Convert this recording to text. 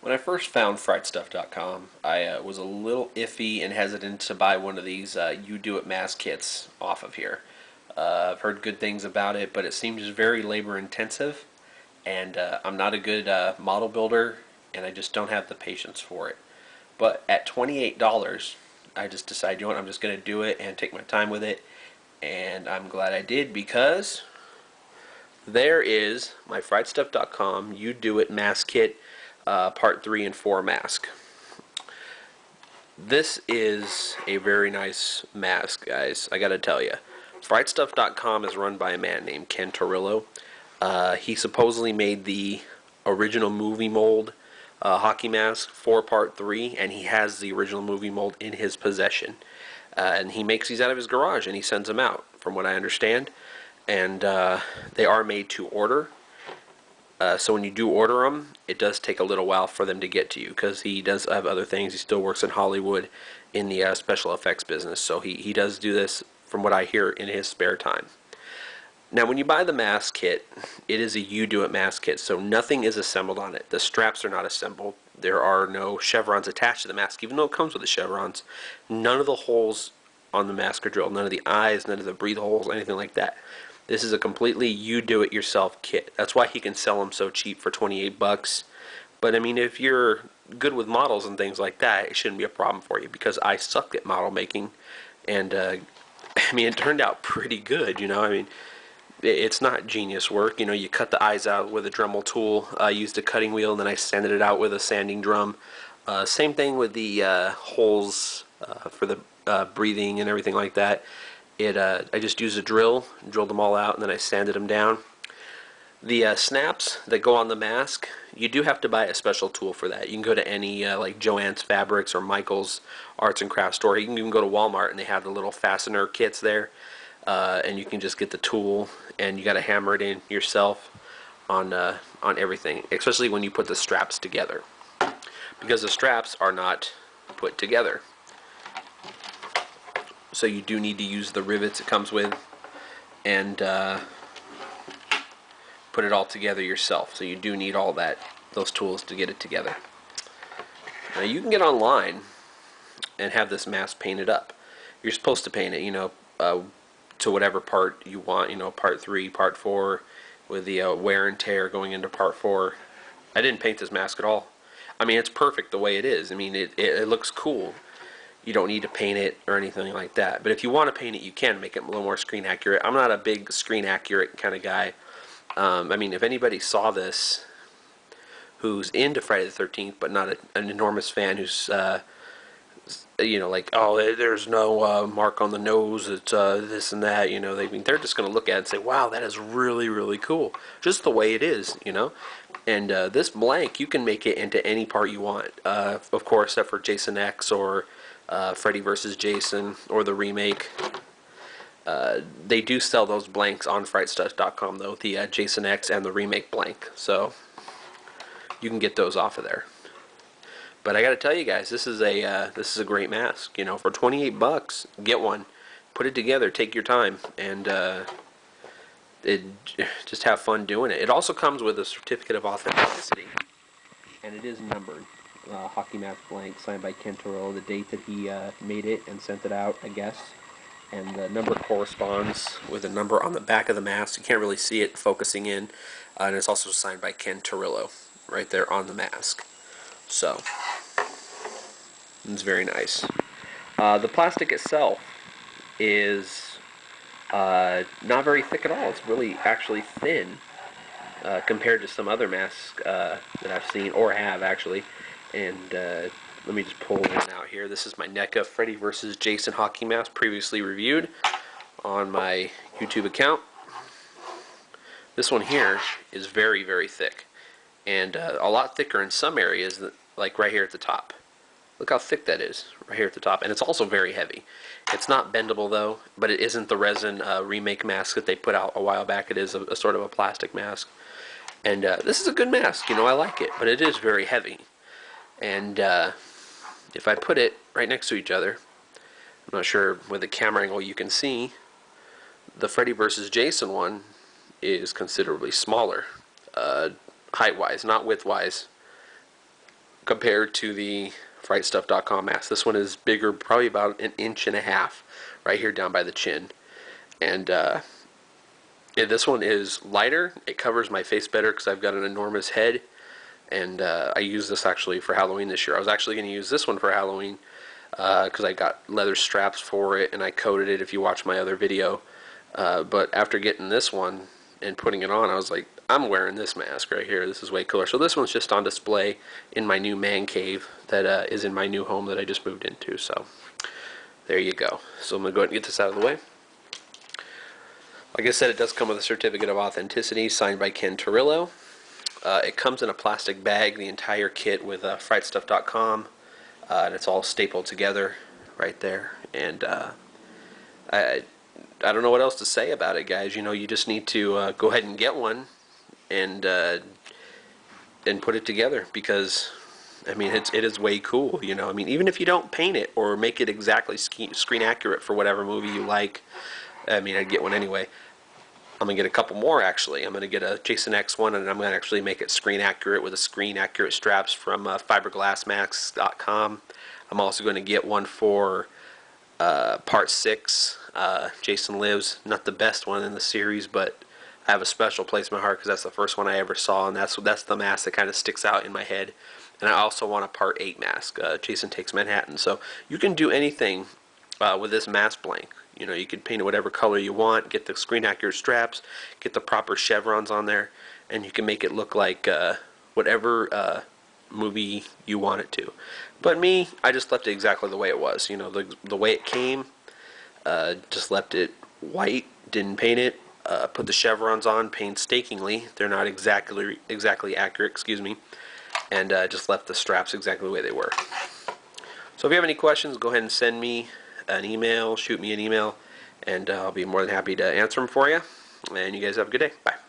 When I first found Frightstuff.com, I was a little iffy and hesitant to buy one of these You Do It mask kits off of here. I've heard good things about it, but it seems very labor intensive, and I'm not a good model builder, and I just don't have the patience for it. But at $28, I just decided, you know what, I'm just going to do it and take my time with it, and I'm glad I did because there is my Frightstuff.com You Do It mask kit part 3 and 4 mask. This is a very nice mask, guys. I gotta tell you. Frightstuff.com is run by a man named Ken Torillo. He supposedly made the original movie mold hockey mask for part 3, and he has the original movie mold in his possession. And he makes these out of his garage and he sends them out, from what I understand. And they are made to order. So when you do order them, it does take a little while for them to get to you because he does have other things. He still works in Hollywood in the special effects business. So he does do this, from what I hear, in his spare time. Now, when you buy the mask kit, it is a You Do It mask kit, so nothing is assembled on it. The straps are not assembled. There are no chevrons attached to the mask, even though it comes with the chevrons. None of the holes on the mask are drilled. None of the eyes, none of the breathe holes, anything like that. This is a completely You Do It Yourself kit. That's why he can sell them so cheap for 28 bucks. But I mean, if you're good with models and things like that, it shouldn't be a problem for you, because I suck at model making, and I mean, it turned out pretty good. I mean, it's not genius work. You cut the eyes out with a Dremel tool. I used a cutting wheel, and then I sanded it out with a sanding drum. Same thing with the holes for the breathing and everything like that. I just used a drill, drilled them all out, and then I sanded them down. The snaps that go on the mask, you do have to buy a special tool for that. You can go to any like Joann's Fabrics or Michael's Arts and Crafts store. You can even go to Walmart and they have the little fastener kits there, and you can just get the tool and you got to hammer it in yourself on everything, especially when you put the straps together, because the straps are not put together. So you do need to use the rivets it comes with and put it all together yourself. So you do need all those tools to get it together. Now you can get online and have this mask painted up. You're supposed to paint it, to whatever part you want, part 3, part 4, with the wear and tear going into part 4. I didn't paint this mask at all. I mean, it's perfect the way it is. I mean, it looks cool. You don't need to paint it or anything like that. But if you want to paint it, you can make it a little more screen accurate. I'm not a big screen accurate kind of guy. I mean, if anybody saw this who's into Friday the 13th, but not an enormous fan, who's, like, oh, there's no mark on the nose, it's this and that, they're just going to look at it and say, wow, that is really, really cool. Just the way it is, And this blank, you can make it into any part you want, of course, except for Jason X or Freddy vs. Jason or the remake. They do sell those blanks on Frightstuff.com, though, the Jason X and the remake blank, so you can get those off of there. But I got to tell you guys, this is a great mask. For 28 bucks, get one, put it together, take your time, and just have fun doing it. It also comes with a certificate of authenticity, and it is numbered. Hockey mask blank, signed by Ken Torillo, the date that he made it and sent it out, I guess. And the number corresponds with a number on the back of the mask. You can't really see it focusing in. And it's also signed by Ken Torillo right there on the mask. So, it's very nice. The plastic itself is not very thick at all. It's really actually thin compared to some other masks that I've seen, or have actually. And let me just pull one out here. This is my NECA Freddy vs. Jason hockey mask, previously reviewed on my YouTube account. This one here is very, very thick, and a lot thicker in some areas, like right here at the top. Look how thick that is, right here at the top. And it's also very heavy. It's not bendable, though, but it isn't the resin remake mask that they put out a while back. It is a sort of a plastic mask. And this is a good mask, I like it, but it is very heavy. And if I put it right next to each other, I'm not sure with the camera angle you can see, the Freddy vs. Jason one is considerably smaller, height-wise, not width-wise. compared to the Frightstuff.com mask. This one is bigger, probably about an inch and a half, right here down by the chin. And this one is lighter. It covers my face better because I've got an enormous head. And I used this actually for Halloween this year. I was actually going to use this one for Halloween because I got leather straps for it and I coated it if you watch my other video. But after getting this one and putting it on, I was like, I'm wearing this mask right here. This is way cooler. So this one's just on display in my new man cave that is in my new home that I just moved into. So there you go. So I'm going to go ahead and get this out of the way. Like I said, it does come with a certificate of authenticity signed by Ken Torillo. It comes in a plastic bag, the entire kit with Frightstuff.com, and it's all stapled together right there. And I don't know what else to say about it, guys. You know, you just need to go ahead and get one and put it together because, I mean, it is way cool. You know, I mean, even if you don't paint it or make it exactly screen accurate for whatever movie you like, I mean, I'd get one anyway. I'm going to get a couple more, actually. I'm going to get a Jason X one, and I'm going to actually make it screen accurate with a screen accurate straps from fiberglassmasks.com. I'm also going to get one for Part 6, Jason Lives. Not the best one in the series, but I have a special place in my heart because that's the first one I ever saw, and that's the mask that kind of sticks out in my head. And I also want a Part 8 mask, Jason Takes Manhattan. So you can do anything with this mask blank. You know, you can paint it whatever color you want, get the screen accurate straps, get the proper chevrons on there, and you can make it look like whatever movie you want it to. But me, I just left it exactly the way it was. You know, the way it came, just left it white, didn't paint it, put the chevrons on painstakingly. They're not exactly accurate, excuse me, and just left the straps exactly the way they were. So if you have any questions, go ahead and send me an email, shoot me an email, and I'll be more than happy to answer them for you. And you guys have a good day. Bye.